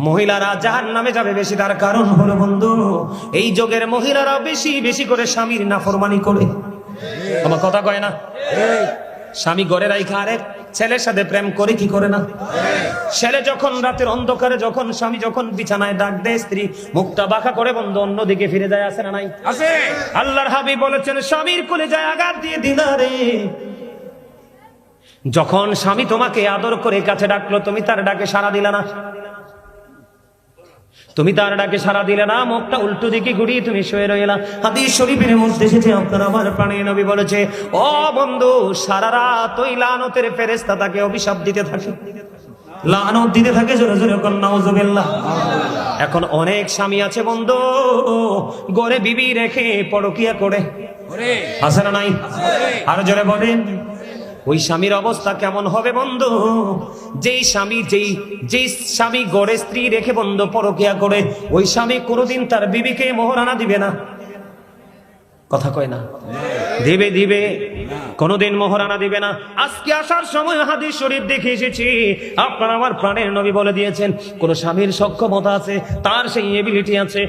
মহিলারা জাহান্নামে যাবে বেশি, তার কারণ হলো বন্ধু এই যুগের মহিলারা বেশি বেশি করে স্বামীর নাফরমানি করে। আমার কথা কয় না? স্বামী ঘরে রাইখা আরেক ছেলের সাথে প্রেম করে কি করে না? ছেলে যখন রাতের অন্ধকারে যখন স্বামী যখন বিছানায় ডাক দেয়, স্ত্রী মুখটা বাঁকা করে বন্ধু অন্যদিকে ফিরে যায়, আছে না নাই? আছে। আল্লাহর হাবিব বলেছেন স্বামীর কোলে যায় আঘাত দিয়ে দিলা রে। যখন স্বামী তোমাকে আদর করে কাছে ডাকলো, তুমি তার ডাকে সাড়া দিলে না, তুমি তার ডাকে সাড়া দিলে না, মুখটা উল্টো দিকে ঘুরিয়ে তুমি শুয়ে রইলা। হাদিস শরীফের মধ্যে এসেছে, আপনার আমার প্রাণের নবী বলেছে, ও বন্ধু সারা রাত ওই লানতের ফেরেশতা তাকে অভিশাপ দিতে থাকে, লানত দিতে থাকে, জোরে জোরে নাউজুবিল্লাহ। এখন অনেক স্বামী আছে বন্ধু ঘরে বিবি রেখে পরকিয়া করে, আছে না নাই? আর জোরে বলেন ওই স্বামীর অবস্থা কেমন হবে বন্ধু? যেই স্বামী গড়ে স্ত্রী রেখে বন্ধু পরকিয়া করে, ওই স্বামী কোনোদিন তার বিবিকে মোহরানা দিবে না। কথা কয় না? দিবে দিবে, কোনোদিন মোহরানা দিবে না। আজকে আসার সময় হাদিস শরীফ দেখে এসেছি, আপনার আমার প্রাণের নবী বলে দিয়েছেন, কোন স্বামীর সক্ষমতা আছে, তার সেই এবিলিটি আছে,